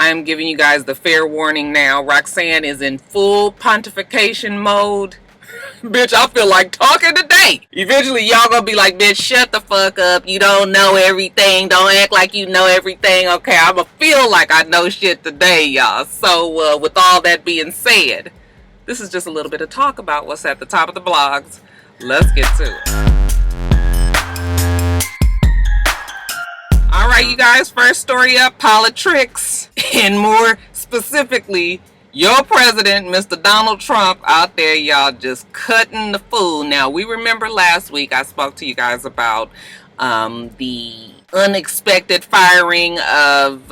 I'm giving you guys the fair warning now. Roxanne is in full pontification mode. Bitch, I feel like talking today. Eventually, y'all gonna be like, bitch, shut the fuck up. You don't know everything. Don't act like you know everything. Okay, I'ma feel like I know shit today, y'all. So, with all that being said, this is just a little bit of talk about what's at the top of the blogs. Let's get to it. Alright, you guys, first story up, politics. And more specifically, your president, Mr. Donald Trump, out there, y'all, just cutting the fool. Now, we remember last week I spoke to you guys about the unexpected firing of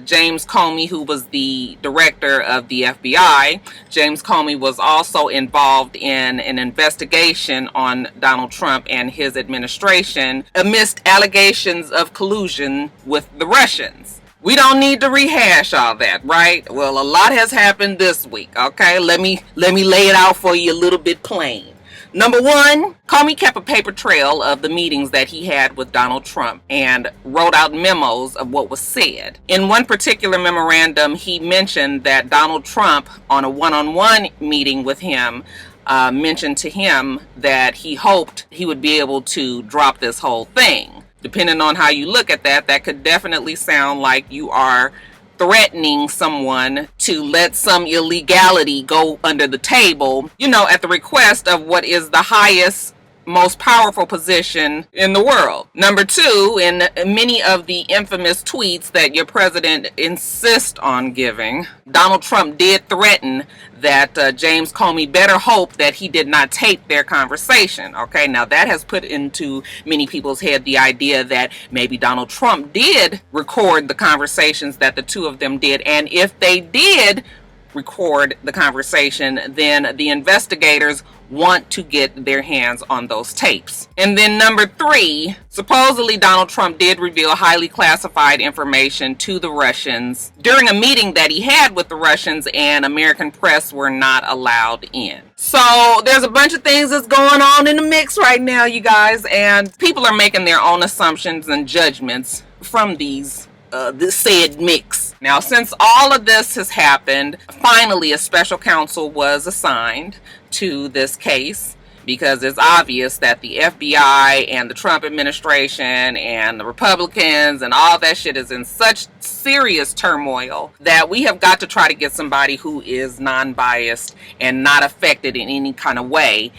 James Comey, who was the director of the FBI. James Comey was also involved in an investigation on Donald Trump and his administration amidst allegations of collusion with the Russians. We don't need to rehash all that, right? Well, a lot has happened this week, okay? Let me lay it out for you a little bit plain. Number one, Comey kept a paper trail of the meetings that he had with Donald Trump and wrote out memos of what was said. In one particular memorandum, he mentioned that Donald Trump, on a one-on-one meeting with him, mentioned to him that he hoped he would be able to drop this whole thing. Depending on how you look at that, that could definitely sound like you are threatening someone to let some illegality go under the table, you know, at the request of what is the highest, most powerful position in the world. Number two, in many of the infamous tweets that your president insists on giving, Donald Trump did threaten that James Comey better hope that he did not tape their conversation. Okay, now that has put into many people's head the idea that maybe Donald Trump did record the conversations that the two of them did, and if they did record the conversation, then the investigators want to get their hands on those tapes. And then number three, supposedly Donald Trump did reveal highly classified information to the Russians during a meeting that he had with the Russians, and American press were not allowed in. So there's a bunch of things that's going on in the mix right now, you guys, and people are making their own assumptions and judgments from this said mix. Now, since all of this has happened, finally a special counsel was assigned to this case, because it's obvious that the FBI and the Trump administration and the Republicans and all that shit is in such serious turmoil that we have got to try to get somebody who is non-biased and not affected in any kind of way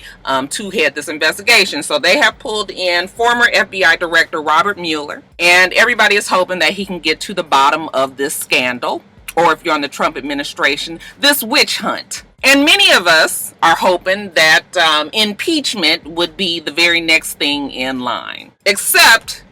to head this investigation. So they have pulled in former FBI Director Robert Mueller, and everybody is hoping that he can get to the bottom of this scandal, or if you're on the Trump administration, this witch hunt. And many of us are hoping that impeachment would be the very next thing in line. Except,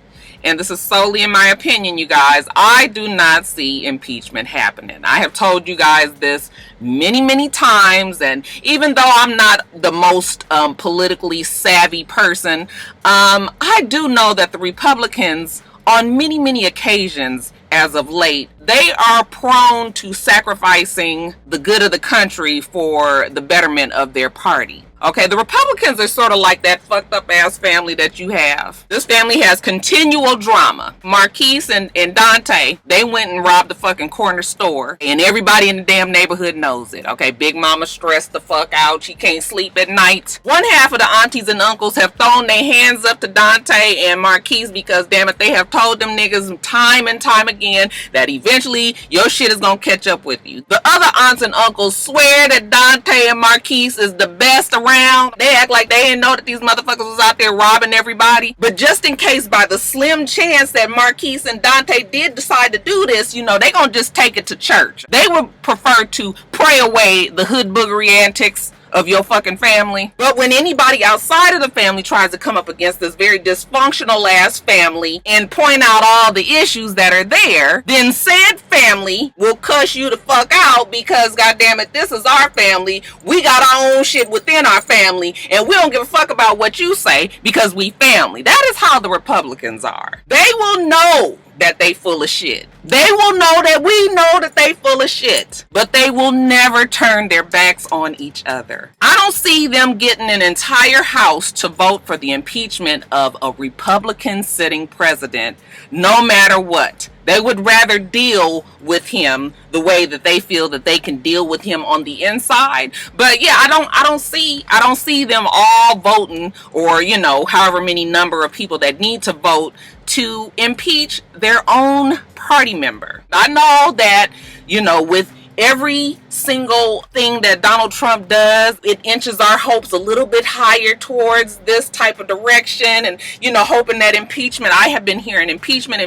and this is solely in my opinion, you guys, I do not see impeachment happening. I have told you guys this many times, and even though I'm not the most politically savvy person, I do know that the Republicans, on many occasions as of late, they are prone to sacrificing the good of the country for the betterment of their party. Okay, the Republicans are sort of like that fucked up ass family that you have. This family has continual drama. Marquise and Dante, they went and robbed the fucking corner store, and everybody in the damn neighborhood knows it. Okay, Big Mama stressed the fuck out. She can't sleep at night. One half of the aunties and uncles have thrown their hands up to Dante and Marquise because, damn it, they have told them niggas time and time again that eventually your shit is gonna catch up with you. The other aunts and uncles swear that Dante and Marquise is the best around. They act like they didn't know that these motherfuckers was out there robbing everybody. But just in case, by the slim chance that Marquise and Dante did decide to do this, you know, they gonna just take it to church. They would prefer to pray away the hood boogery antics of your fucking family. But when anybody outside of the family tries to come up against this very dysfunctional ass family and point out all the issues that are there, then said family will cuss you the fuck out because, goddamn it, this is our family. We got our own shit within our family, and we don't give a fuck about what you say because we family. That is how the Republicans are. They will know that they full of shit. They will know that we know that they full of shit, but they will never turn their backs on each other. I don't see them getting an entire house to vote for the impeachment of a Republican sitting president, no matter what. They would rather deal with him the way that they feel that they can deal with him on the inside. But yeah, I don't see them all voting, or you know, however many number of people that need to vote to impeach their own party member. I know that, you know, with every single thing that Donald Trump does, it inches our hopes a little bit higher towards this type of direction, and you know, hoping that impeachment. I have been hearing impeachment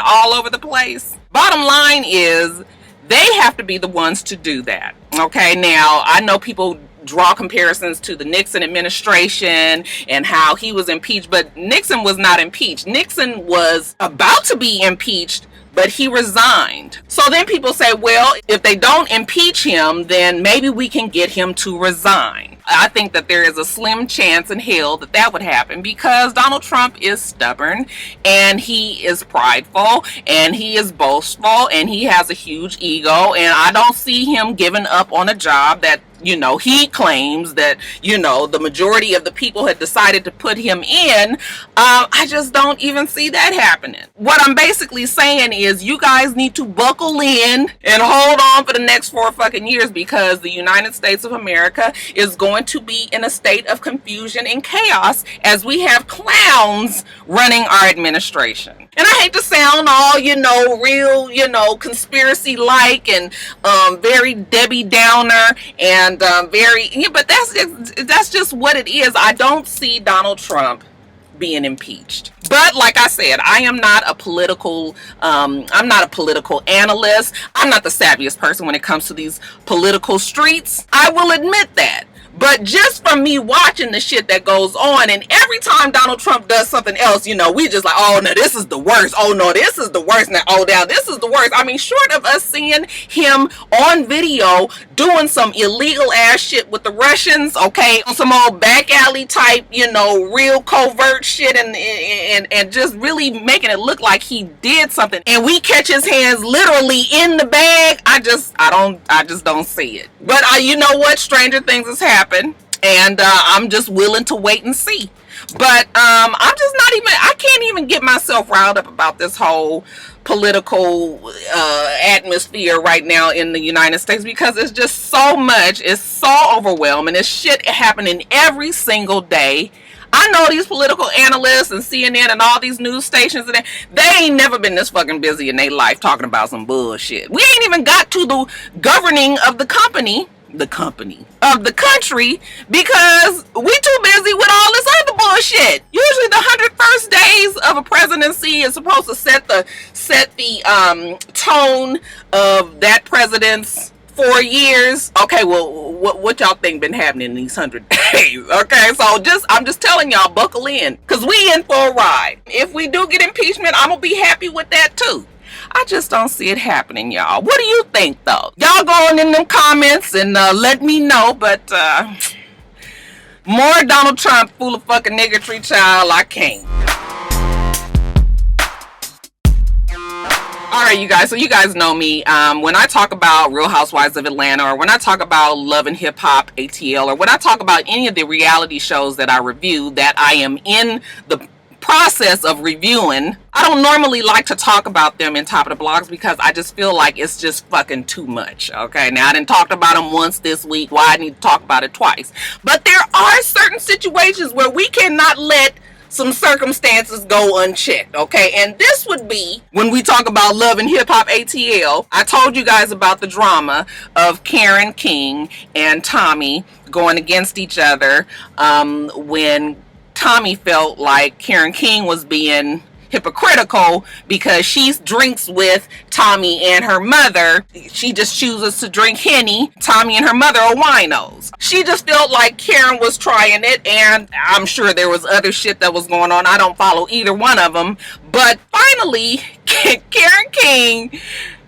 all over the place. Bottom line is, they have to be the ones to do that. Okay, now I know people draw comparisons to the Nixon administration and how he was impeached, but Nixon was not impeached. Nixon was about to be impeached, but he resigned. So then people say, well, if they don't impeach him, then maybe we can get him to resign. I think that there is a slim chance in hell that that would happen, because Donald Trump is stubborn, and he is prideful, and he is boastful, and he has a huge ego, and I don't see him giving up on a job that, you know, he claims that, you know, the majority of the people had decided to put him in. I just don't even see that happening. What I'm basically saying is, you guys need to buckle in and hold on for the next 4 fucking years, because the United States of America is going to be in a state of confusion and chaos as we have clowns running our administration. And I hate to sound all, you know, real, you know, conspiracy-like and very Debbie Downer and very, yeah, but that's just what it is. I don't see Donald Trump being impeached. But like I said, I am not a political I'm not a political analyst. I'm not the savviest person when it comes to these political streets. I will admit that. But just from me watching the shit that goes on, and every time Donald Trump does something else, you know, we just like, oh no, this is the worst. Oh no, this is the worst. Now, oh now, this is the worst. I mean, short of us seeing him on video doing some illegal ass shit with the Russians, okay, on some old back alley type, you know, real covert shit, and just really making it look like he did something, and we catch his hands literally in the bag. I just don't see it. But you know what? Stranger things has happened. And I'm just willing to wait and see. But I'm just not even, I can't even get myself riled up about this whole political atmosphere right now in the United States, because it's just so much, it's so overwhelming. It's shit happening every single day. I know these political analysts and CNN and all these news stations, and they ain't never been this fucking busy in their life talking about some bullshit. We ain't even got to the governing of the country, because we too busy with all this other bullshit. Usually the 101st days of a presidency is supposed to set the tone of that president's 4 years. Okay, well, what y'all think been happening in these 100 days? Okay, so I'm just telling y'all, buckle in, because we in for a ride. If we do get impeachment, I'm gonna be happy with that too. I just don't see it happening, y'all. What do you think, though? Y'all go on in them comments and let me know. But more Donald Trump full of fucking niggotry, child, I can't. Alright, you guys, so you guys know me. When I talk about Real Housewives of Atlanta, or when I talk about Love and Hip Hop ATL, or when I talk about any of the reality shows that I review that I am in the process of reviewing, I don't normally like to talk about them in Top of the Blogs, because I just feel like it's just fucking too much. Okay, now I didn't talk about them once this week. Why I need to talk about it twice? But there are certain situations where we cannot let some circumstances go unchecked, okay? And this would be when we talk about Love and Hip Hop ATL. I told you guys about the drama of Karen King and Tommy going against each other when Tommy felt like Karen King was being hypocritical because she drinks with Tommy and her mother. She just chooses to drink Henny. Tommy and her mother are winos. She just felt like Karen was trying it, and I'm sure there was other shit that was going on. I don't follow either one of them. But finally, Karen King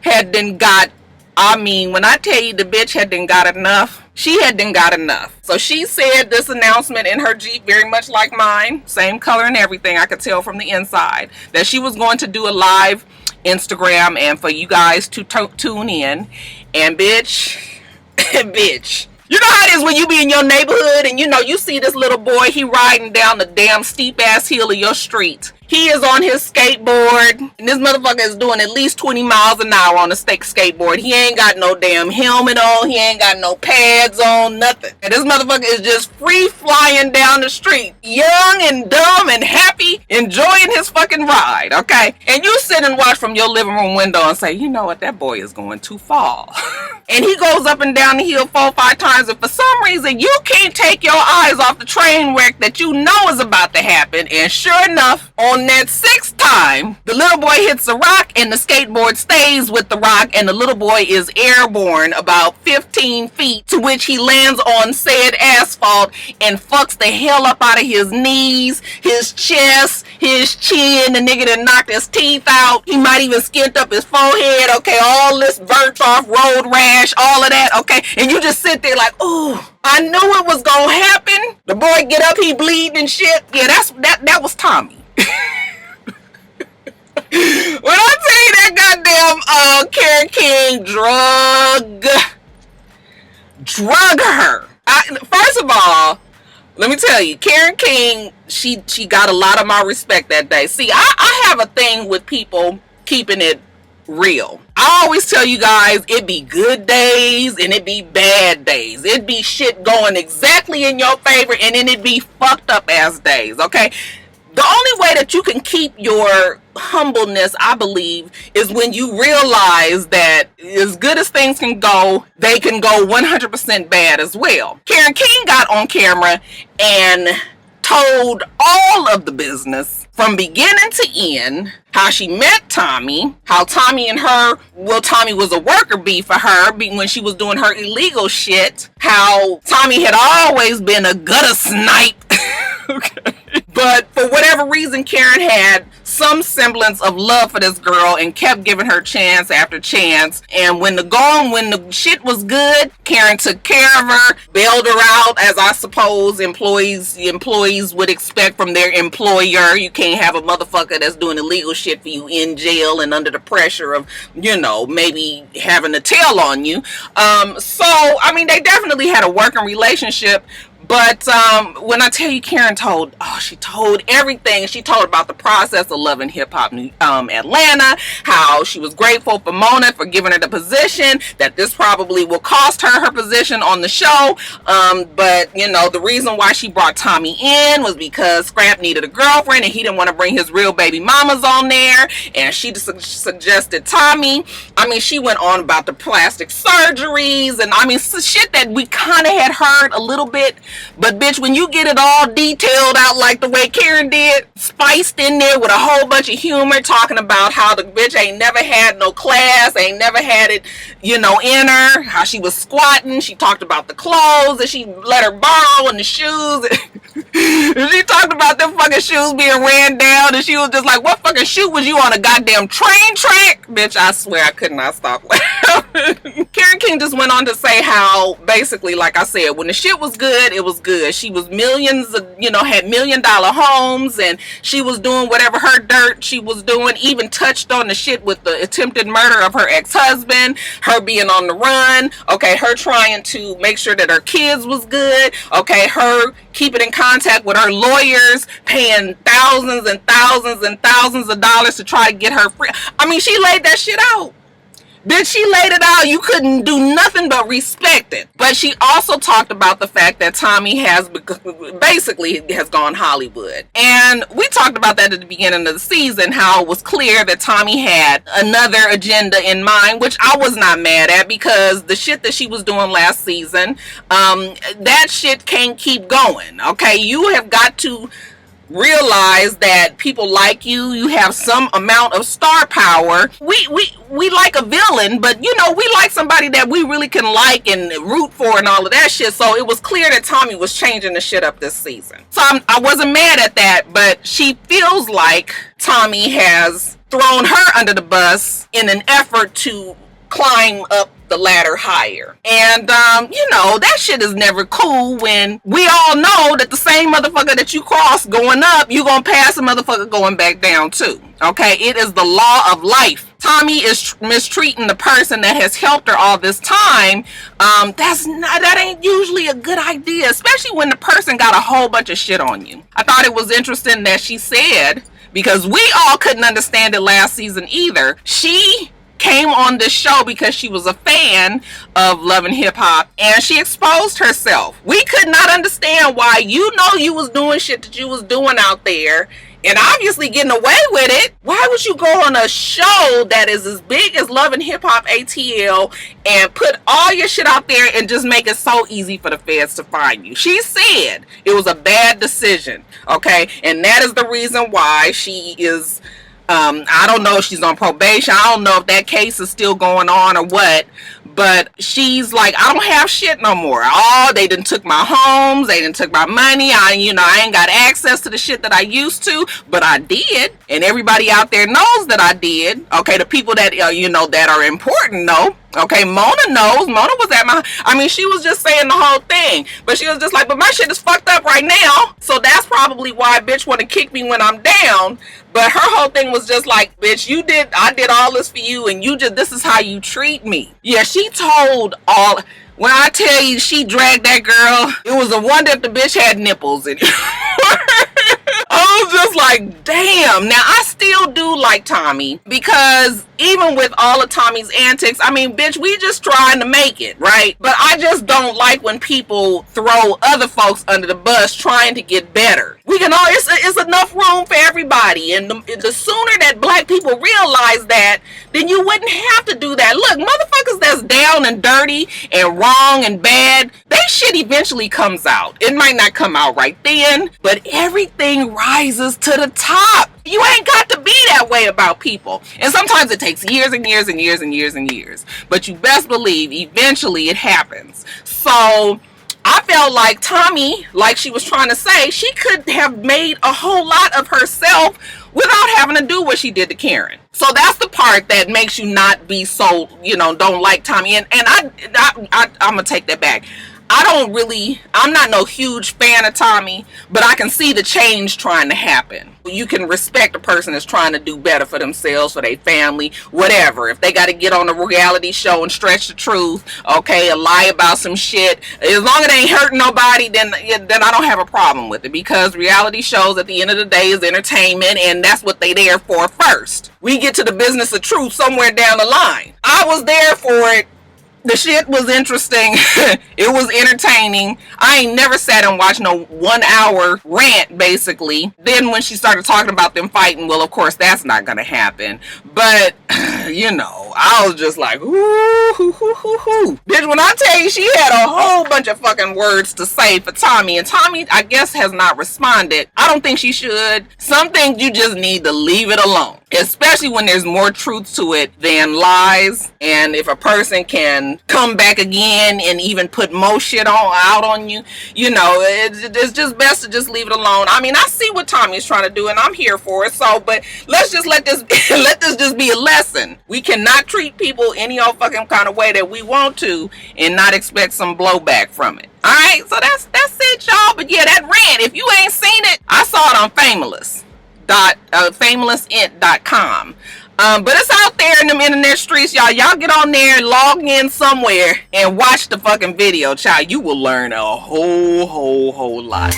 had then got, I mean, when I tell you the bitch had then got enough, she had then got enough. So she said this announcement in her Jeep, very much like mine, same color and everything, I could tell from the inside, that she was going to do a live Instagram and for you guys to tune in. And bitch, bitch, You know how it is when you be in your neighborhood and you see this little boy, he riding down the damn steep ass hill of your street. He is on his skateboard, and this motherfucker is doing at least 20 miles an hour on a skateboard. He ain't got no damn helmet on. He ain't got no pads on, nothing. And this motherfucker is just free flying down the street, young and dumb and happy, enjoying his fucking ride, okay? And you sit and watch from your living room window and say, you know what, that boy is going too far. And he goes up and down the hill 4 or 5 times, and for some reason, you can't take your eyes off the train wreck that you know is about to happen. And sure enough, on that 6th time, the little boy hits the rock and the skateboard stays with the rock, and the little boy is airborne about 15 feet, to which he lands on said asphalt and fucks the hell up out of his knees, his chest, his chin. The nigga that knocked his teeth out. He might even skint up his forehead, okay? All this burnt off road rash, all of that, okay? And you just sit there like, ooh, I knew it was gonna happen. The boy get up, he bleeding and shit. Yeah, that was Tommy. When I tell you that goddamn Karen King drug her. First of all, let me tell you, Karen King, she got a lot of my respect that day. See, I have a thing with people keeping it real. I always tell you guys, it be good days and it be bad days. It be shit going exactly in your favor, and then it be fucked up ass days, okay? The only way that you can keep your humbleness, I believe, is when you realize that as good as things can go, they can go 100% bad as well. Karen King got on camera and told all of the business from beginning to end, how she met Tommy, how Tommy and her, well, Tommy was a worker bee for her when she was doing her illegal shit, how Tommy had always been a gutter snipe. Okay. But for whatever reason, Karen had some semblance of love for this girl and kept giving her chance after chance. And when the shit was good, Karen took care of her, bailed her out, as I suppose employees would expect from their employer. You can't have a motherfucker that's doing illegal shit for you in jail and under the pressure of, maybe having a tail on you. So, I mean, they definitely had a working relationship. But when I tell you, Karen told everything. She told about the process of loving hip hop Atlanta, how she was grateful for Mona for giving her the position, that this probably will cost her position on the show. But the reason why she brought Tommy in was because Scrap needed a girlfriend and he didn't want to bring his real baby mamas on there. And she suggested Tommy. I mean, she went on about the plastic surgeries and shit that we kind of had heard a little bit. But bitch, when you get it all detailed out like the way Karen did, spiced in there with a whole bunch of humor, talking about how the bitch ain't never had no class, ain't never had it, in her, how she was squatting. She talked about the clothes that she let her borrow and the shoes. She talked about them fucking shoes being ran down, and she was just like, what fucking shoe was you on, a goddamn train track? Bitch, I swear I could not stop laughing. Karen King just went on to say how, basically, like I said, when the shit was good, it was good. She was millions of, had $1 million homes, and she was doing whatever her dirt she was doing, even touched on the shit with the attempted murder of her ex-husband, her being on the run, okay, her trying to make sure that her kids was good, okay, her keeping in contact with her lawyers, paying thousands and thousands and thousands of dollars to try to get her free. I mean, she laid that shit out. Bitch, she laid it out. You couldn't do nothing but respect it. But she also talked about the fact that Tommy has gone Hollywood. And we talked about that at the beginning of the season, how it was clear that Tommy had another agenda in mind, which I was not mad at, because the shit that she was doing last season, that shit can't keep going. Okay, you have got to realize that people like you have some amount of star power. We like a villain, but we like somebody that we really can like and root for and all of that shit. So it was clear that Tommy was changing the shit up this season. So I wasn't mad at that, but she feels like Tommy has thrown her under the bus in an effort to climb up the ladder higher. And that shit is never cool when we all know that the same motherfucker that you cross going up, you gonna pass a motherfucker going back down too. Okay, it is the law of life. Tommie is mistreating the person that has helped her all this time, that ain't usually a good idea, especially when the person got a whole bunch of shit on you. I thought it was interesting that she said, because we all couldn't understand it last season either, she came on this show because she was a fan of Love and Hip Hop, and she exposed herself. We could not understand why, you know, you was doing shit that you was doing out there and obviously getting away with it. Why would you go on a show that is as big as Love and Hip Hop ATL and put all your shit out there and just make it so easy for the feds to find you? She said it was a bad decision, okay? And that is the reason why she is, I don't know if she's on probation. I don't know if that case is still going on or what. But she's like, I don't have shit no more. Oh, they done took my homes. They done took my money. I ain't got access to the shit that I used to, but I did. And everybody out there knows that I did. Okay, the people that, that are important know. Okay, Mona knows. Mona was at she was just saying the whole thing. But she was just like, but my shit is fucked up right now. So that's probably why bitch want to kick me when I'm down. But her whole thing was just like, bitch, I did all this for you, and this is how you treat me. Yeah, she told all, when I tell you she dragged that girl, it was a wonder if the bitch had nipples in it. I was just like, damn. Now, I still do like Tommie, because even with all of Tommie's antics, bitch, we just trying to make it, right? But I just don't like when people throw other folks under the bus trying to get better. We can all, it's enough room for everybody. And the sooner that black people realize that, then you wouldn't have to do that. Look, motherfuckers that's down and dirty and wrong and bad, they shit eventually comes out. It might not come out right then, but everything rises to the top. You ain't got to be that way about people. And sometimes it takes years and years and years and years and years. But you best believe eventually it happens. So I felt like Tommie, like she was trying to say, she could have made a whole lot of herself without having to do what she did to Karen. So that's the part that makes you not be so, don't like Tommie. And I'm going to take that back. I'm not no huge fan of Tommie, but I can see the change trying to happen. You can respect a person that's trying to do better for themselves, for their family, whatever. If they got to get on a reality show and stretch the truth, okay, or lie about some shit, as long as it ain't hurting nobody, then I don't have a problem with it, because reality shows at the end of the day is entertainment, and that's what they there for first. We get to the business of truth somewhere down the line. I was there for it. The shit was interesting. It was entertaining. I ain't never sat and watched no 1 hour rant, basically. Then when she started talking about them fighting, well, of course, that's not gonna happen. But, I was just like, ooh, hoo, hoo, hoo, hoo. Bitch, when I tell you she had a whole bunch of fucking words to say for Tommie, and Tommie, I guess, has not responded. I don't think she should. Some things you just need to leave it alone, especially when there's more truth to it than lies. And if a person can come back again and even put more shit out on you, it's just best to just leave it alone. I see what Tommie's trying to do, and I'm here for it. So, but let's just let this just be a lesson. We cannot treat people any old fucking kind of way that we want to and not expect some blowback from it. All right, so that's it, y'all. But yeah, that rant, if you ain't seen it, I saw it on fameless.com. But it's out there in them internet streets, y'all. Y'all get on there, log in somewhere, and watch the fucking video, child. You will learn a whole lot.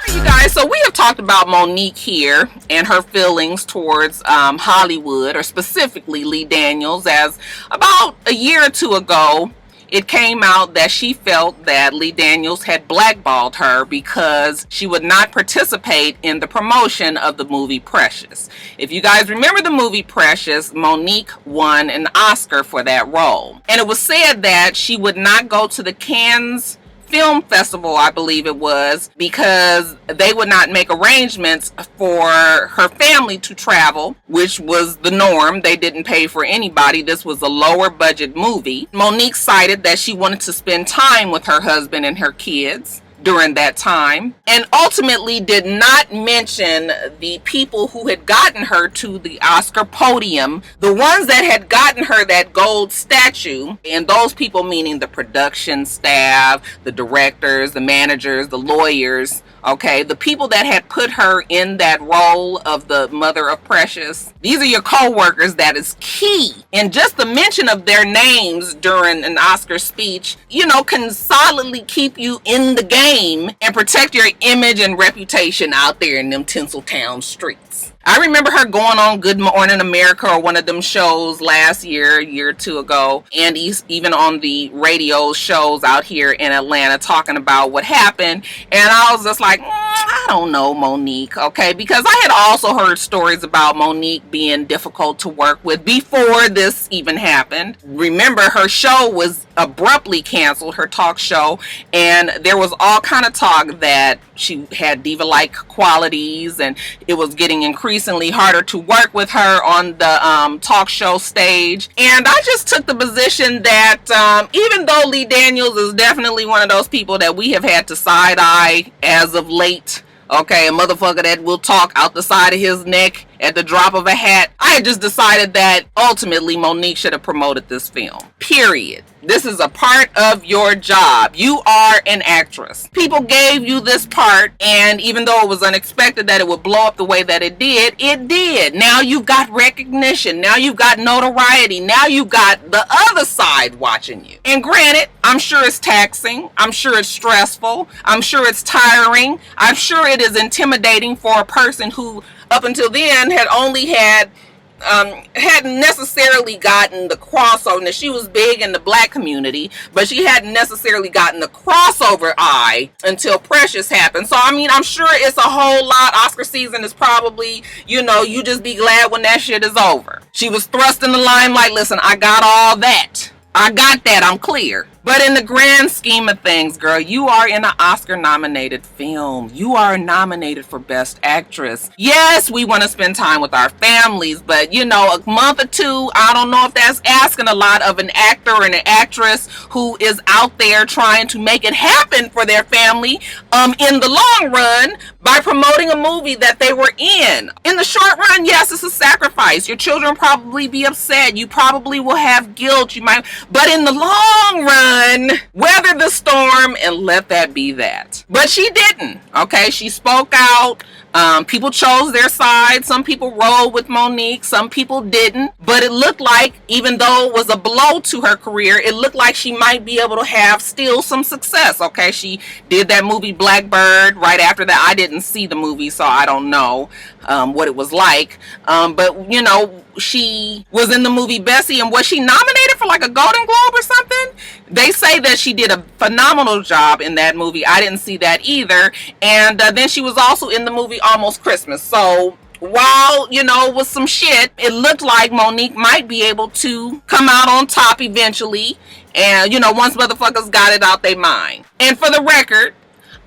You guys, so we have talked about Monique here and her feelings towards Hollywood, or specifically Lee Daniels, as about a year or two ago, it came out that she felt that Lee Daniels had blackballed her because she would not participate in the promotion of the movie Precious. If you guys remember the movie Precious, Monique won an Oscar for that role. And it was said that she would not go to the Cannes Film Festival, I believe it was, because they would not make arrangements for her family to travel, which was the norm. They didn't pay for anybody. This was a lower budget movie. Monique cited that she wanted to spend time with her husband and her kids during that time, and ultimately did not mention the people who had gotten her to the Oscar podium, the ones that had gotten her that gold statue, and those people meaning the production staff, the directors, the managers, the lawyers, okay, the people that had put her in that role of the mother of Precious. These are your co-workers. That is key. And just the mention of their names during an Oscar speech, can solidly keep you in the game and protect your image and reputation out there in them Tinseltown streets. I remember her going on Good Morning America or one of them shows last year, a year or two ago, and even on the radio shows out here in Atlanta talking about what happened. And I was just like, I don't know, Monique, okay? Because I had also heard stories about Monique being difficult to work with before this even happened. Remember, her show was abruptly canceled, her talk show, and there was all kind of talk that she had diva-like qualities and it was getting increasingly harder to work with her on the talk show stage. And I just took the position that even though Lee Daniels is definitely one of those people that we have had to side-eye as of late, okay, a motherfucker that will talk out the side of his neck at the drop of a hat, I had just decided that ultimately Monique should have promoted this film. Period. This is a part of your job. You are an actress. People gave you this part, and even though it was unexpected that it would blow up the way that it did. Now you've got recognition. Now you've got notoriety. Now you've got the other side watching you. And granted, I'm sure it's taxing. I'm sure it's stressful. I'm sure it's tiring. I'm sure it is intimidating for a person who up until then had only hadn't necessarily gotten the crossover. Now, she was big in the black community, but she hadn't necessarily gotten the crossover eye until Precious happened. So, I'm sure it's a whole lot. Oscar season is probably, you just be glad when that shit is over. She was thrust in the limelight. Listen, I got all that. I got that. I'm clear. But in the grand scheme of things, girl, you are in an Oscar-nominated film. You are nominated for Best Actress. Yes, we want to spend time with our families, but, a month or two, I don't know if that's asking a lot of an actor and an actress who is out there trying to make it happen for their family in the long run by promoting a movie that they were in. In the short run, yes, it's a sacrifice. Your children probably be upset. You probably will have guilt. But in the long run, weather the storm and let that be that. But she didn't. Okay, she spoke out. People chose their side. Some people rolled with Monique. Some people didn't. But it looked like, even though it was a blow to her career, it looked like she might be able to have still some success. Okay, she did that movie Blackbird right after that. I didn't see the movie, so I don't know what it was like. But, she was in the movie Bessie, and was she nominated for like a Golden Globe or something? They say that she did a phenomenal job in that movie. I didn't see that either. And then she was also in the movie Almost Christmas. So while, with some shit, it looked like Monique might be able to come out on top eventually. And, once motherfuckers got it out their mind. And for the record,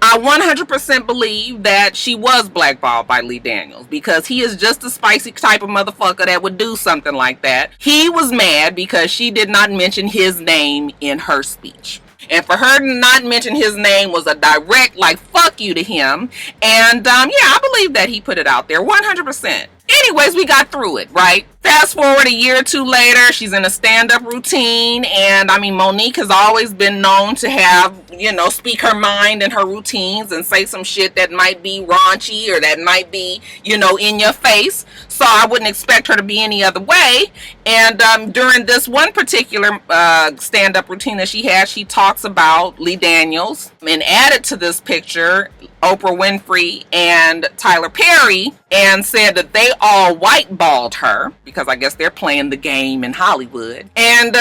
I 100% believe that she was blackballed by Lee Daniels, because he is just a spicy type of motherfucker that would do something like that. He was mad because she did not mention his name in her speech. And for her to not mention his name was a direct, fuck you to him. And, I believe that he put it out there 100%. Anyways, we got through it, right? Fast forward a year or two later, she's in a stand-up routine, and Monique has always been known to have, speak her mind in her routines and say some shit that might be raunchy or that might be, in your face. So I wouldn't expect her to be any other way. And during this one particular stand-up routine that she has, she talks about Lee Daniels, and added to this picture Oprah Winfrey and Tyler Perry, and said that they all whiteballed her because I guess they're playing the game in Hollywood. And,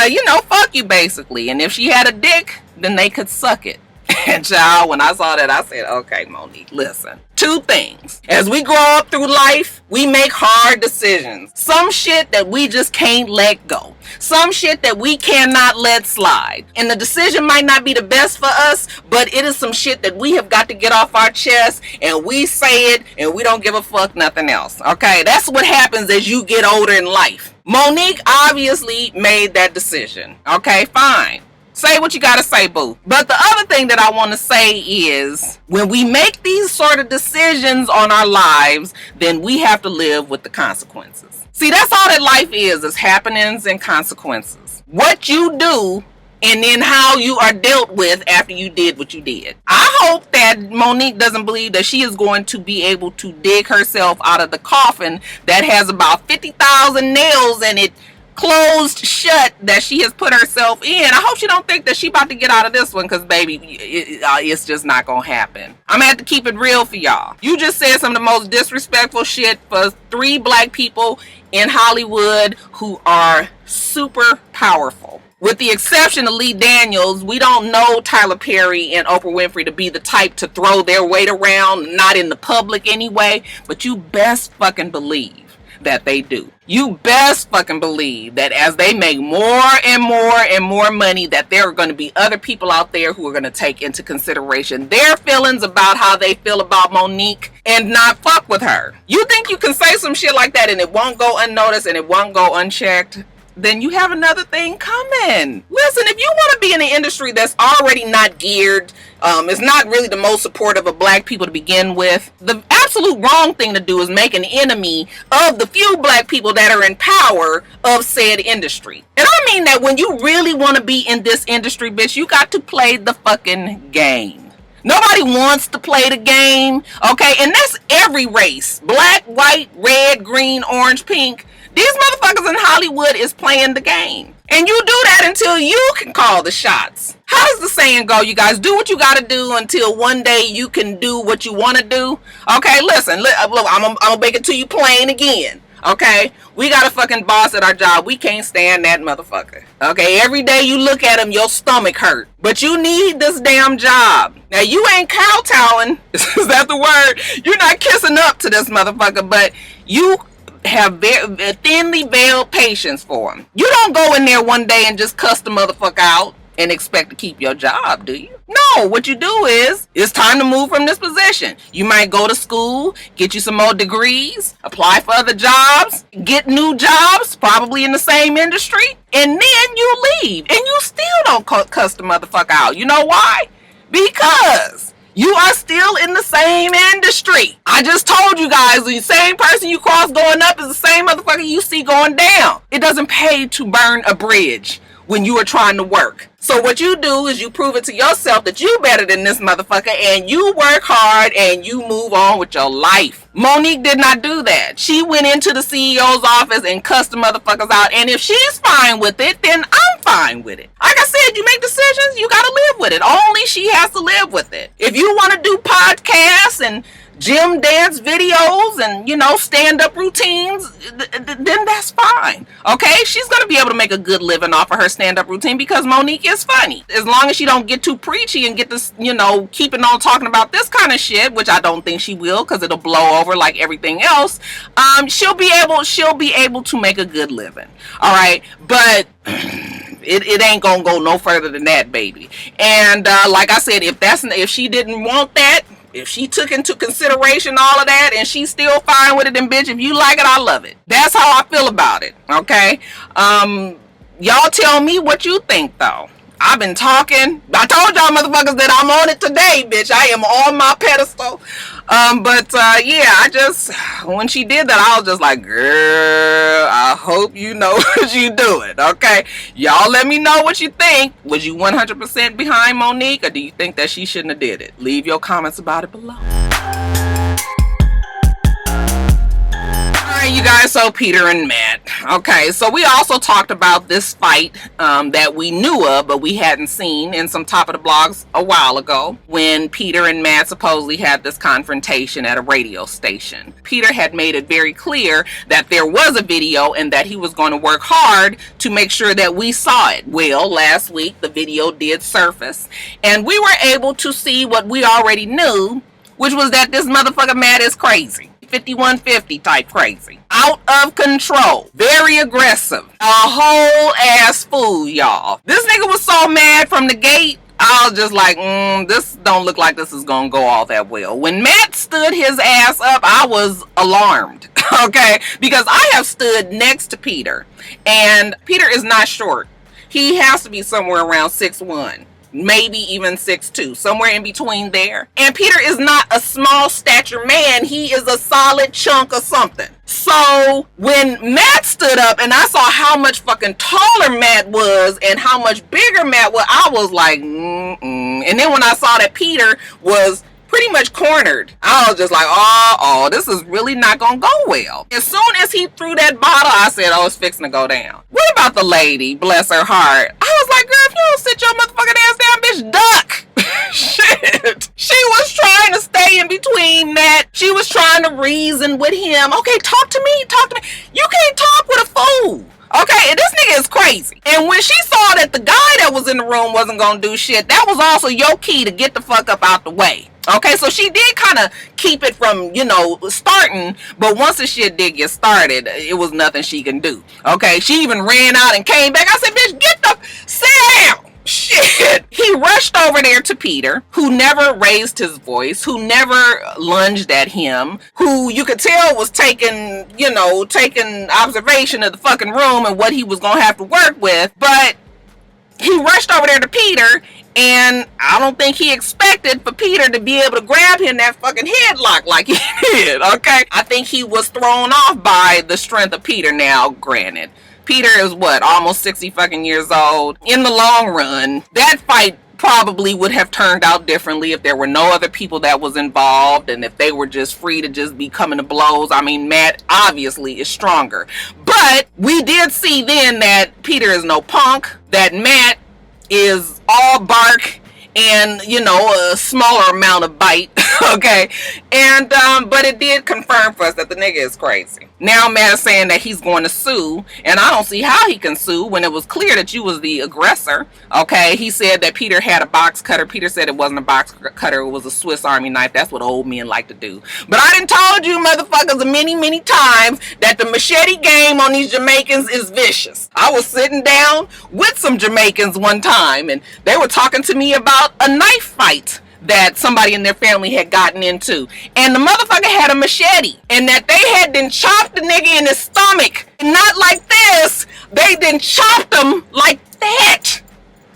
fuck you basically. And if she had a dick, then they could suck it. And child, when I saw that, I said, okay, Monique, listen. Two things. As we grow up through life, we make hard decisions. Some shit that we just can't let go. Some shit that we cannot let slide. And the decision might not be the best for us, but it is some shit that we have got to get off our chest, and we say it, and we don't give a fuck nothing else. Okay? That's what happens as you get older in life. Monique obviously made that decision. Okay, fine. Say what you gotta say, boo. But the other thing that I want to say is, when we make these sort of decisions on our lives, then we have to live with the consequences. See, that's all that life is happenings and consequences. What you do, and then how you are dealt with after you did what you did. I hope that Monique doesn't believe that she is going to be able to dig herself out of the coffin that has about 50,000 nails in it, closed shut, that she has put herself in. I hope she don't think that she about to get out of this one, because baby, it's just not gonna happen. I'm gonna have to keep it real for y'all. You just said some of the most disrespectful shit for 3 black people in Hollywood who are super powerful. With the exception of Lee Daniels, we don't know Tyler Perry and Oprah Winfrey to be the type to throw their weight around, not in the public anyway, but you best fucking believe that they do. You best fucking believe that as they make more and more and more money, that there are going to be other people out there who are going to take into consideration their feelings about how they feel about Monique and not fuck with her. You think you can say some shit like that and it won't go unnoticed and it won't go unchecked? Then you have another thing coming. Listen, if you want to be in an industry that's already not geared, it's not really the most supportive of black people to begin with, the absolute wrong thing to do is make an enemy of the few black people that are in power of said industry. And I mean that when you really want to be in this industry, bitch, you got to play the fucking game. Nobody wants to play the game, okay? And that's every race. Black, white, red, green, orange, pink. These motherfuckers in Hollywood is playing the game. And you do that until you can call the shots. How does the saying go, you guys? Do what you gotta do until one day you can do what you want to do. Okay, listen, look, I'm gonna make it to you plain again. Okay, we got a fucking boss at our job. We can't stand that motherfucker. Okay, every day you look at him, your stomach hurt. But you need this damn job. Now, you ain't kowtowing. Is that the word? You're not kissing up to this motherfucker, but you have thinly veiled patience for him. You don't go in there one day and just cuss the motherfucker out and expect to keep your job, do you? No, what you do is, it's time to move from this position. You might go to school, get you some more degrees, apply for other jobs, get new jobs, probably in the same industry, and then you leave. And you still don't cuss the motherfucker out. You know why? Because you are still in the same industry. I just told you guys, the same person you cross going up is the same motherfucker you see going down. It doesn't pay to burn a bridge when you are trying to work. So what you do is you prove it to yourself that you better than this motherfucker, and you work hard and you move on with your life. Monique did not do that. She went into the CEO's office and cussed the motherfuckers out, and if she's fine with it, then I'm fine with it. Like I said, you make decisions, you gotta live with it. Only she has to live with it. If you want to do podcasts and gym dance videos and, you know, stand-up routines, then that's fine. Okay, she's gonna be able to make a good living off of her stand-up routine because Monique is funny. As long as she don't get too preachy and get this, you know, keeping on talking about this kind of shit, which I don't think she will, because it'll blow over like everything else. She'll be able to make a good living. All right, but it ain't gonna go no further than that, baby. And like I said, if she didn't want that, if she took into consideration all of that and she's still fine with it, then bitch, if you like it, I love it. That's how I feel about it. Okay. Y'all tell me what you think though. I've been talking. I told y'all motherfuckers that I'm on it today, bitch. I am on my pedestal. Yeah, when she did that, I was just like, girl, I hope you know what you doing, okay? Y'all let me know what you think. Was you 100% behind Monique, or do you think that she shouldn't have did it? Leave your comments about it below. Alright, you guys, so Peter and Matt. Okay, so we also talked about this fight that we knew of, but we hadn't seen in some top of the blogs a while ago, when Peter and Matt supposedly had this confrontation at a radio station. Peter had made it very clear that there was a video and that he was going to work hard to make sure that we saw it. Well, last week the video did surface, and we were able to see what we already knew, which was that this motherfucker Matt is crazy. 5150 type crazy. Out of control. Very aggressive. A whole ass fool, y'all. This nigga was so mad from the gate. I was just like, this don't look like this is gonna go all that well. When Matt stood his ass up, I was alarmed. Okay? Because I have stood next to Peter. And Peter is not short. He has to be somewhere around 6'1". Maybe even 6'2", somewhere in between there. And Peter is not a small stature man. He is a solid chunk of something. So when Matt stood up and I saw how much fucking taller Matt was and how much bigger Matt was, I was like, And then when I saw that Peter was pretty much cornered, I was just like, oh, this is really not gonna go well. As soon as he threw that bottle, I said, oh, it's fixing to go down. What about the lady, bless her heart? I was like, girl, if you don't sit your motherfucking ass down, bitch, duck. Shit. She was trying to stay in between Matt. She was trying to reason with him. Okay, talk to me. You can't talk with a fool. Okay, and this nigga is crazy. And when she saw that the guy that was in the room wasn't gonna do shit, that was also your key to get the fuck up out the way. Okay, so she did kind of keep it from, starting, but once the shit did get started, it was nothing she can do. Okay, she even ran out and came back. I said, bitch, sit down. Shit. He rushed over there to Peter, who never raised his voice, who never lunged at him, who you could tell was taking observation of the fucking room and what he was going to have to work with. But he rushed over there to Peter, and I don't think he expected for Peter to be able to grab him that fucking headlock like he did, okay? I think he was thrown off by the strength of Peter now, granted. Peter is almost 60 fucking years old. In the long run, that fight probably would have turned out differently if there were no other people that was involved and if they were just free to just be coming to blows. I mean, Matt obviously is stronger. But we did see then that Peter is no punk, that Matt is all bark and, a smaller amount of bite, okay? And, but it did confirm for us that the nigga is crazy. Now Matt is saying that he's going to sue, and I don't see how he can sue when it was clear that you was the aggressor, okay? He said that Peter had a box cutter. Peter said it wasn't a box cutter, it was a Swiss Army knife. That's what old men like to do. But I done told you motherfuckers many, many times that the machete game on these Jamaicans is vicious. I was sitting down with some Jamaicans one time, and they were talking to me about a knife fight that somebody in their family had gotten into, and the motherfucker had a machete, and that they had then chopped the nigga in his stomach, and not like this, they then chopped him like that.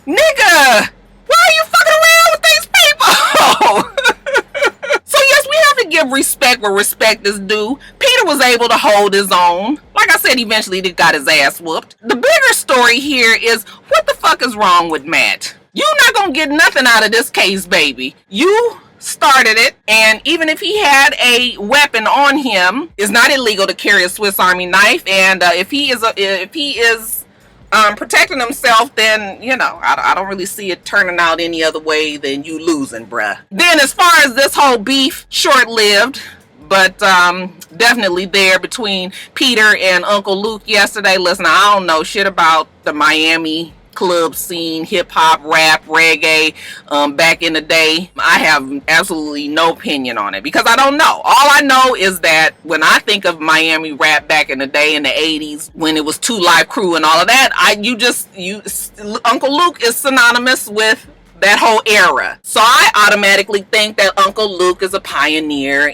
Nigga, why are you fucking around with these people? So yes, we have to give respect where respect is due. Peter was able to hold his own. Like I said, eventually he got his ass whooped. The bigger story here is, what the fuck is wrong with Matt? You're not gonna get nothing out of this case, baby. You started it, and even if he had a weapon on him, it's not illegal to carry a Swiss Army knife. And if he is protecting himself, then I don't really see it turning out any other way than you losing, bruh. Then, as far as this whole beef, short-lived, but definitely there between Peter and Uncle Luke yesterday. Listen, I don't know shit about the Miami club scene, hip-hop, rap, reggae, back in the day. I have absolutely no opinion on it because I don't know. All I know is that when I think of Miami rap back in the day in the 80s, when it was 2 Live Crew and all of that, Uncle Luke is synonymous with that whole era. So I automatically think that Uncle Luke is a pioneer.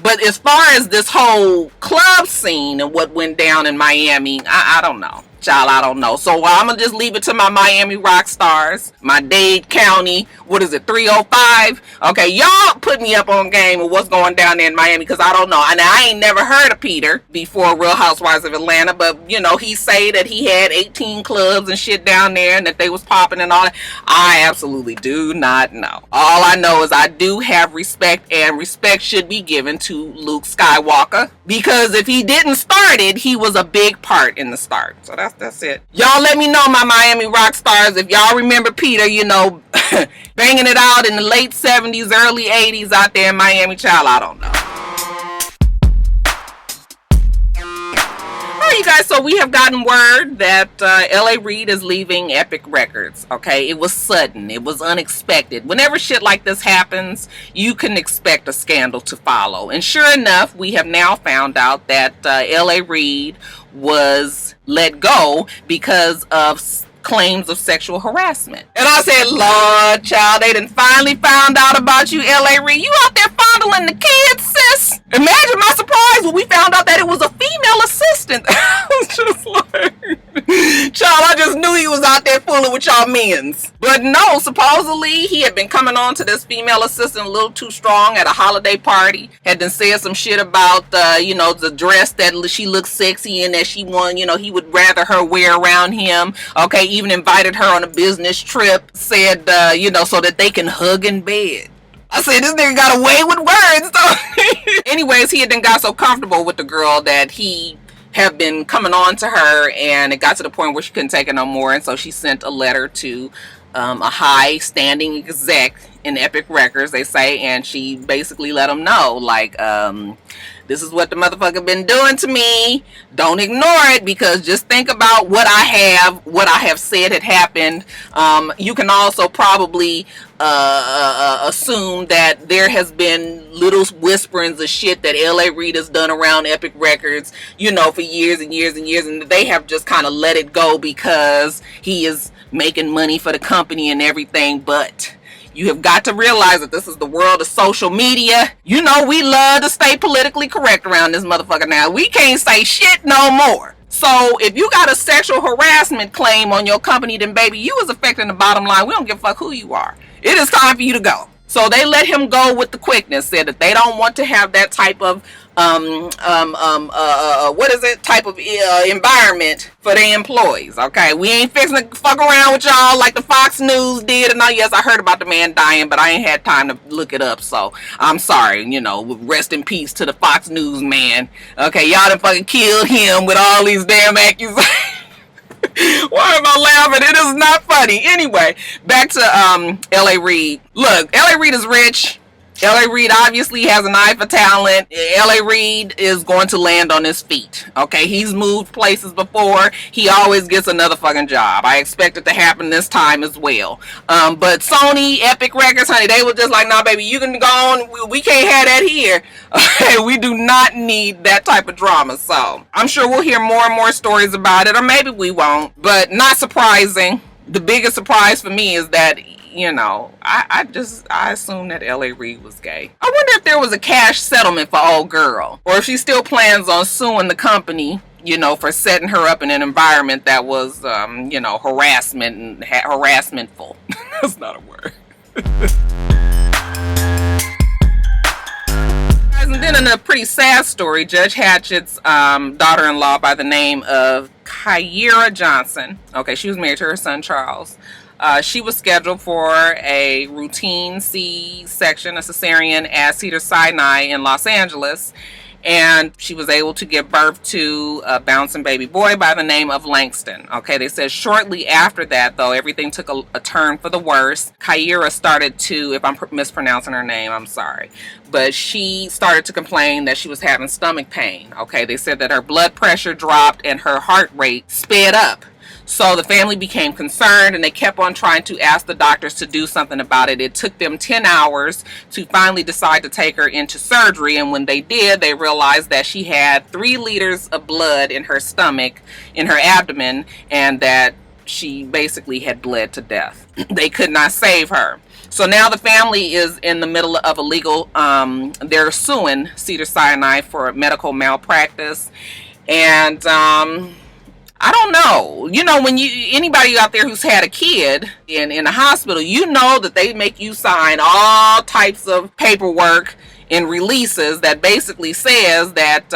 But as far as this whole club scene and what went down in Miami, I don't know. Child, I don't know. So I'm going to just leave it to my Miami rock stars, my Dade County, 305? Okay, y'all put me up on game of what's going down there in Miami because I don't know. And I ain't never heard of Peter before Real Housewives of Atlanta, but, he say that he had 18 clubs and shit down there and that they was popping and all that. I absolutely do not know. All I know is I do have respect, and respect should be given to Luke Skywalker because if he didn't start it, he was a big part in the start. So that's it. Y'all let me know, my Miami rock stars, if y'all remember Peter, banging it out in the late 70s, early 80s out there in Miami. Child, I don't know. Alright, you guys, so we have gotten word that Reid is leaving Epic Records. Okay, it was sudden. It was unexpected. Whenever shit like this happens, you can expect a scandal to follow. And sure enough, we have now found out that Reid was let go because of claims of sexual harassment. And I said, Lord, child, they done finally found out about you, Reid. You out there fondling the kids, sis. Imagine my surprise when we found out that it was a female assistant. I was just like, child, I just knew he was out there there fooling with y'all men's. But no, supposedly he had been coming on to this female assistant a little too strong at a holiday party. Had been saying some shit about, the dress that she looked sexy in that she won. He would rather her wear around him. Okay, even invited her on a business trip. Said, so that they can hug in bed. I said, this nigga got away with words. So anyways, he had then got so comfortable with the girl that he have been coming on to her, and it got to the point where she couldn't take it no more, and so she sent a letter to a high standing exec in Epic Records, they say, and she basically let them know, like, this is what the motherfucker been doing to me. Don't ignore it, because just think about what I have said had happened. You can also probably assume that there has been little whisperings of shit that LA Reid has done around Epic Records, for years and years and years, and they have just kind of let it go because he is making money for the company and everything. But you have got to realize that this is the world of social media. We love to stay politically correct around this motherfucker now. We can't say shit no more. So if you got a sexual harassment claim on your company, then baby, you is affecting the bottom line. We don't give a fuck who you are. It is time for you to go. So they let him go with the quickness, said that they don't want to have that type of type of environment for their employees. Okay, we ain't fixing to fuck around with y'all like the Fox News did. And yes, I heard about the man dying, but I ain't had time to look it up, so I'm sorry. Rest in peace to the Fox News man. Okay, y'all done fucking killed him with all these damn accusations. Why am I laughing? It is not funny. Anyway, back to LA Reid. Look, LA Reid is rich. LA Reid obviously has an eye for talent. LA Reid is going to land on his feet. Okay, he's moved places before. He always gets another fucking job. I expect it to happen this time as well. But Sony, Epic Records, honey, they were just like, nah, baby, you can go on. We can't have that here. Okay, we do not need that type of drama. So I'm sure we'll hear more and more stories about it, or maybe we won't. But not surprising. The biggest surprise for me is that, I assume that LA Reid was gay. I wonder if there was a cash settlement for old girl, or if she still plans on suing the company, for setting her up in an environment that was, harassment and harassmentful. That's not a word. And then in a pretty sad story, Judge Hatchett's daughter-in-law by the name of Kyra Johnson. Okay, she was married to her son Charles. She was scheduled for a routine C-section, a cesarean at Cedars-Sinai in Los Angeles. And she was able to give birth to a bouncing baby boy by the name of Langston. Okay, they said shortly after that, though, everything took a turn for the worse. Kyra started to, if I'm mispronouncing her name, I'm sorry, but she started to complain that she was having stomach pain. Okay, they said that her blood pressure dropped and her heart rate sped up. So the family became concerned, and they kept on trying to ask the doctors to do something about it. It took them 10 hours to finally decide to take her into surgery. And when they did, they realized that she had 3 liters of blood in her stomach, in her abdomen, and that she basically had bled to death. They could not save her. So now the family is in the middle of a legal, they're suing Cedars-Sinai for medical malpractice. And, I don't know. When anybody out there who's had a kid in a hospital, that they make you sign all types of paperwork and releases that basically says that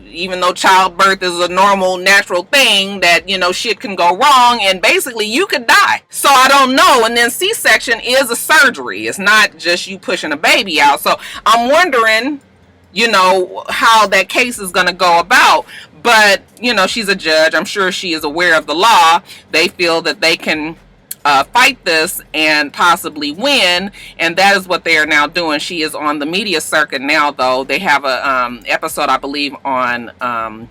even though childbirth is a normal, natural thing, that, shit can go wrong and basically you could die. So I don't know. And then C-section is a surgery. It's not just you pushing a baby out. So I'm wondering, how that case is going to go about. But, she's a judge. I'm sure she is aware of the law. They feel that they can fight this and possibly win. And that is what they are now doing. She is on the media circuit now, though. They have a episode, I believe, on...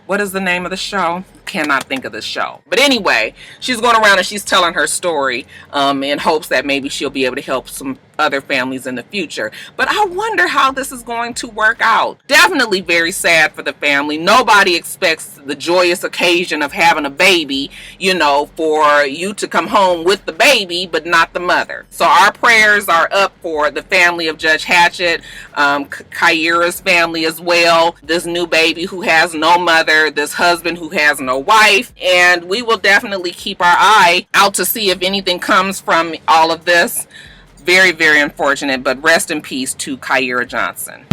what is the name of the show? Cannot think of the show. But anyway, she's going around and she's telling her story in hopes that maybe she'll be able to help some other families in the future. But I wonder how this is going to work out. Definitely very sad for the family. Nobody expects the joyous occasion of having a baby, you know, for you to come home with the baby, but not the mother. So our prayers are up for the family of Judge Hatchett, Kyra's family as well, this new baby who has no mother, this husband who has no wife, and we will definitely keep our eye out to see if anything comes from all of this. Very, very unfortunate, but rest in peace to Kyra Johnson.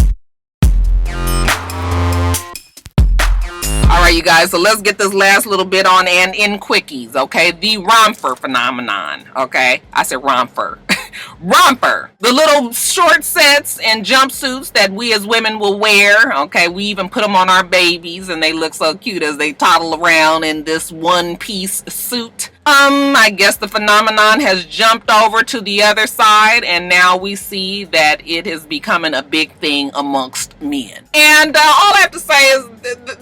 All right, you guys, so let's get this last little bit on and in quickies, okay? The romper phenomenon, okay? I said romper. Romper, the little short sets and jumpsuits that we as women will wear, okay? We even put them on our babies and they look so cute as they toddle around in this one-piece suit. I guess the phenomenon has jumped over to the other side, and now we see that it is becoming a big thing amongst men. And all I have to say is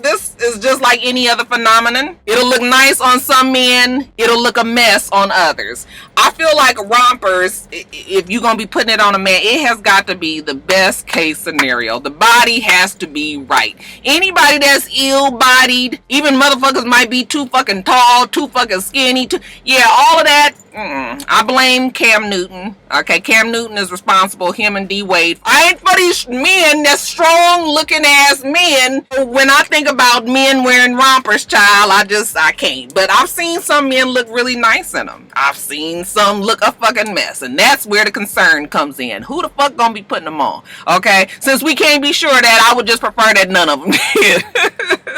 this is just like any other phenomenon. It'll look nice on some men, it'll look a mess on others. I feel like rompers, if you're gonna be putting it on a man, it has got to be the best case scenario. The body has to be right. Anybody that's ill-bodied, even motherfuckers might be too fucking tall, too fucking skinny, yeah, all of that, I blame Cam Newton. Okay, Cam Newton is responsible, him and D Wade. I ain't for these men, that's strong looking ass men. When I think about men wearing rompers, child, I can't. But I've seen some men look really nice in them. I've seen some look a fucking mess, and that's where the concern comes in. Who the fuck gonna be putting them on? Okay, since we can't be sure of that, I would just prefer that none of them did.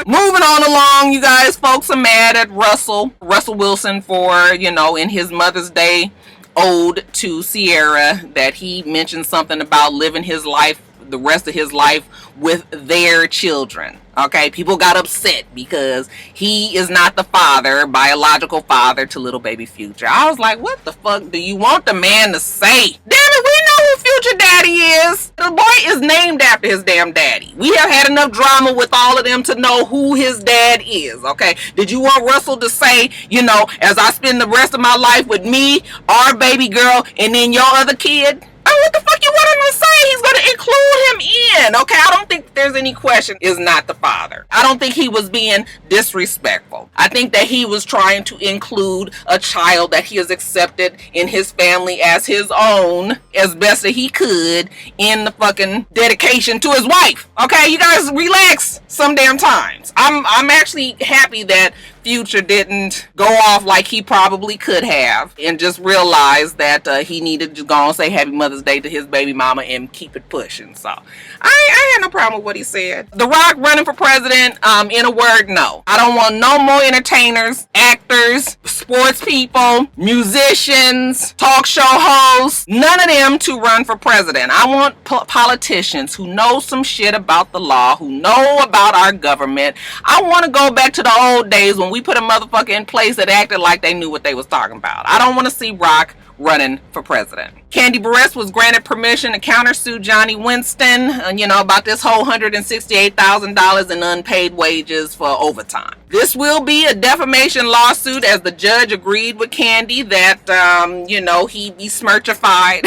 Moving on along, you guys, folks are mad at Russell Wilson for, you know, in his Mother's Day ode to Sierra, that he mentioned something about living his life, the rest of his life, with their children. Okay, people got upset because he is not the father, biological father to little baby Future. I was like, what the fuck do you want the man to say? Damn it, we know who Future daddy is. The boy is named after his damn daddy. We have had enough drama with all of them to know who his dad is, okay? Did you want Russell to say, you know, as I spend the rest of my life with me, our baby girl, and then your other kid? Oh, what the fuck you want him to say? He's going to include him in. Okay, I don't think there's any question is not the father. I don't think he was being disrespectful. I think that he was trying to include a child that he has accepted in his family as his own as best that he could in the fucking dedication to his wife. Okay, you guys relax some damn times. I'm actually happy that Future didn't go off like he probably could have and just realize that he needed to go and say Happy Mother's Day to his baby mama and keep it pushing. So I had no problem with what he said. The Rock running for president, in a word, no. I don't want no more entertainers, actors, sports people, musicians, talk show hosts, none of them to run for president. I want politicians who know some shit about the law, who know about our government. I want to go back to the old days when we put a motherfucker in place that acted like they knew what they was talking about. I don't want to see Rock running for president. Kandi Burruss was granted permission to countersue Johnny Winston, you know, about this whole $168,000 in unpaid wages for overtime. This will be a defamation lawsuit, as the judge agreed with Kandi that, you know, he besmirchified.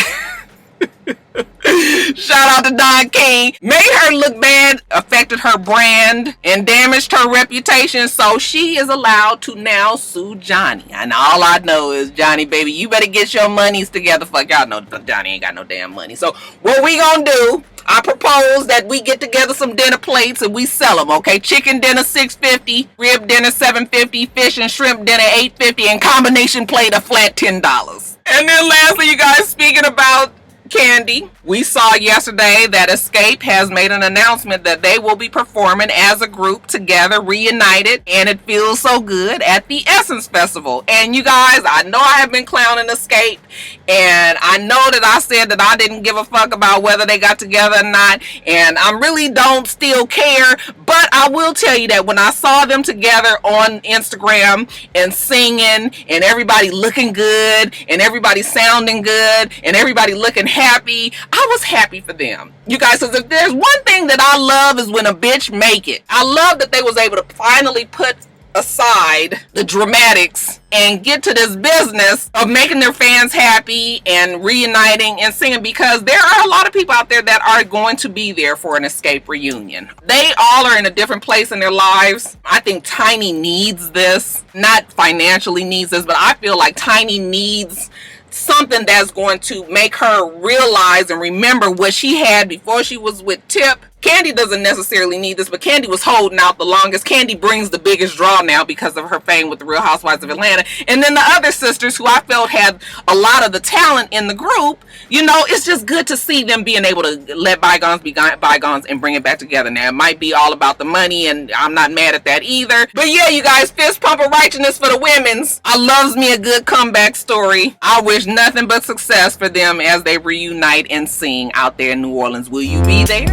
Shout out to Don King. Made her look bad, affected her brand, and damaged her reputation, so she is allowed to now sue Johnny. And all I know is, Johnny, baby, you better get your monies together. Fuck, y'all know Johnny ain't got no damn money. So what we gonna do, I propose that we get together some dinner plates and we sell them, okay? Chicken dinner $6.50, rib dinner $7.50, fish and shrimp dinner $8.50, and combination plate a flat $10. And then lastly, you guys, speaking about Kandi, we saw yesterday that Escape has made an announcement that they will be performing as a group together, reunited, and it feels so good at the Essence Festival. And you guys, I know I have been clowning Escape, and I know that I said that I didn't give a fuck about whether they got together or not, and I really don't still care, but I will tell you that when I saw them together on Instagram and singing, and everybody looking good, and everybody sounding good, and everybody looking happy, I was happy for them. You guys, because if there's one thing that I love is when a bitch make it. I love that they was able to finally put aside the dramatics and get to this business of making their fans happy and reuniting and singing, because there are a lot of people out there that are going to be there for an Escape reunion. They all are in a different place in their lives. I think Tiny needs this, not financially needs this, but I feel like Tiny needs something that's going to make her realize and remember what she had before she was with Tip. Kandi doesn't necessarily need this, but Kandi was holding out the longest. Kandi brings the biggest draw now because of her fame with the Real Housewives of Atlanta. And then the other sisters who I felt had a lot of the talent in the group, you know, it's just good to see them being able to let bygones be bygones and bring it back together. Now, it might be all about the money, and I'm not mad at that either. But yeah, you guys, fist pump of righteousness for the women's. I loves me a good comeback story. I wish nothing but success for them as they reunite and sing out there in New Orleans. Will you be there?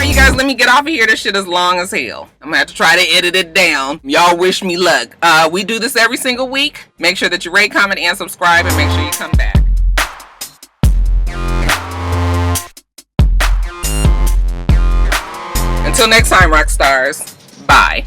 You guys, let me get off of here. This shit is long as hell. I'm gonna have to try to edit it down. Y'all wish me luck. We do this every single week. Make sure that you rate, comment, and subscribe, and make sure you come back. Until next time, rock stars. Bye.